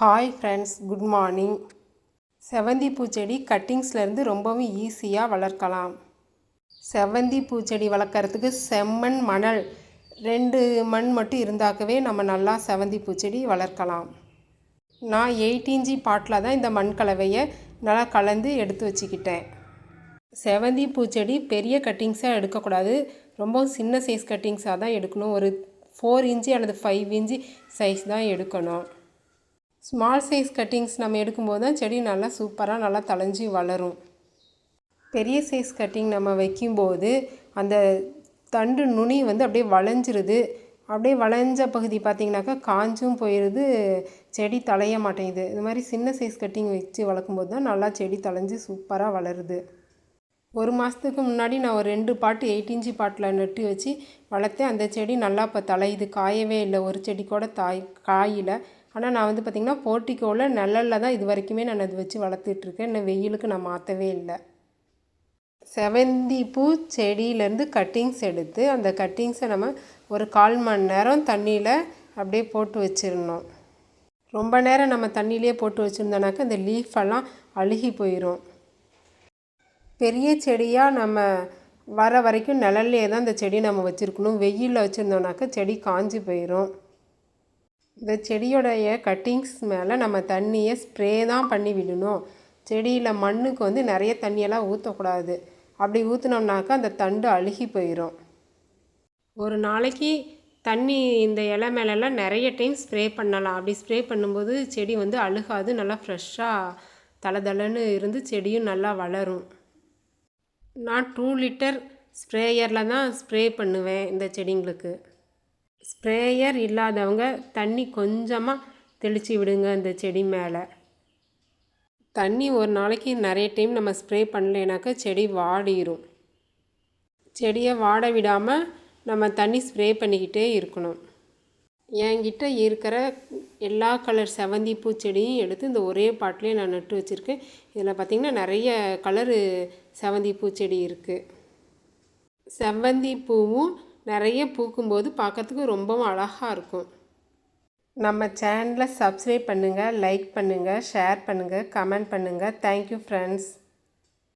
Hi friends, good morning. செவந்தி பூச்செடி கட்டிங்ஸ்லேருந்து ரொம்பவும் ஈஸியாக வளர்க்கலாம். செவந்தி பூச்செடி வளர்க்குறதுக்கு செம்மண், மணல் 2 மண் மட்டும் இருந்தாக்கவே நம்ம நல்லா செவந்தி பூச்செடி வளர்க்கலாம். நான் 8 இன்ச்சி பாட்டில் தான் இந்த மண் கலவையை நல்லா கலந்து எடுத்து வச்சுக்கிட்டேன். செவந்தி பூச்செடி பெரிய கட்டிங்ஸாக எடுக்கக்கூடாது, ரொம்ப சின்ன சைஸ் கட்டிங்ஸாக தான் எடுக்கணும். ஒரு 4 இன்ச்சி அல்லது 5 இன்ச்சி சைஸ் தான் எடுக்கணும். ஸ்மால் சைஸ் கட்டிங்ஸ் நம்ம எடுக்கும்போது தான் செடி நல்லா சூப்பராக நல்லா தழைஞ்சி வளரும். பெரிய சைஸ் கட்டிங் நம்ம வைக்கும்போது அந்த தண்டு நுனி அப்படியே வளைஞ்சிருது. அப்படியே வளைஞ்ச பகுதி பார்த்திங்கனாக்கா காஞ்சும் போயிடுது, செடி தழைய மாட்டேங்குது. இது மாதிரி சின்ன சைஸ் கட்டிங் வச்சு வளர்க்கும்போது தான் நல்லா செடி தழைஞ்சி சூப்பராக வளருது. ஒரு மாதத்துக்கு முன்னாடி நான் ஒரு 2 பாட்டு 8 இன்ச்சி பாட்டில் நட்டு வச்சு வளர்த்தேன். அந்த செடி நல்லா இப்போ தழையுது, காயவே இல்லை, ஒரு செடி கூட காயில். ஆனால் நான் பார்த்திங்கன்னா போர்ட்டிக்கோவில் நிழலில் தான் இது வரைக்குமே நான் அது வச்சு வளர்த்துட்ருக்கேன். இன்னும் வெயிலுக்கு நான் மாற்றவே இல்லை. செவந்தி பூ செடியிலேருந்து கட்டிங்ஸ் எடுத்து அந்த கட்டிங்ஸை நம்ம ஒரு 1/4 மணி நேரம் தண்ணியில் அப்படியே போட்டு வச்சிடணும். ரொம்ப நேரம் நம்ம தண்ணியிலே போட்டு வச்சுருந்தோனாக்கா இந்த லீஃபெல்லாம் அழுகி போயிடும். பெரிய செடியாக நம்ம வர வரைக்கும் நிழல்லே தான் இந்த செடி நம்ம வச்சுருக்கணும். வெயிலில் வச்சுருந்தோனாக்கா செடி காஞ்சி போயிடும். இந்த செடியோடைய கட்டிங்ஸ் மேலே நம்ம தண்ணியை ஸ்ப்ரே தான் பண்ணி விடணும். செடியில் மண்ணுக்கு நிறைய தண்ணியெல்லாம் ஊற்றக்கூடாது. அப்படி ஊற்றினோம்னாக்கா அந்த தண்டு அழுகி போயிடும். ஒரு நாளைக்கு தண்ணி இந்த இலை மேலெல்லாம் நிறைய டைம் ஸ்ப்ரே பண்ணலாம். அப்படி ஸ்ப்ரே பண்ணும்போது செடி அழுகாது, நல்லா ஃப்ரெஷ்ஷாக தளதளன்னு இருந்து செடியும் நல்லா வளரும். நான் 2 லிட்டர் ஸ்ப்ரேயரில் தான் ஸ்ப்ரே பண்ணுவேன் இந்த செடிங்களுக்கு. ஸ்ப்ரேயர் இல்லாதவங்க தண்ணி கொஞ்சமாக தெளித்து விடுங்க இந்த செடி மேலே. தண்ணி ஒரு நாளைக்கு நிறைய டைம் நம்ம ஸ்ப்ரே பண்ணலைனாக்கா செடி வாடிடும். செடியை வாட விடாமல் நம்ம தண்ணி ஸ்ப்ரே பண்ணிக்கிட்டே இருக்கணும். என்கிட்ட இருக்கிற எல்லா கலர் செவந்தி பூச்செடியும் எடுத்து இந்த ஒரே பாட்டிலே நான் நட்டு வச்சுருக்கேன். இதில் பார்த்திங்கன்னா நிறைய கலரு செவந்தி பூச்செடி இருக்குது. செவந்தி பூவும் நிறைய பூக்கும்போது பார்க்குறதுக்கு ரொம்பவும் அழகாக இருக்கும். நம்ம சேனலை சப்ஸ்கிரைப் பண்ணுங்கள், லைக் பண்ணுங்கள், ஷேர் பண்ணுங்கள், கமெண்ட் பண்ணுங்கள். Thank you friends.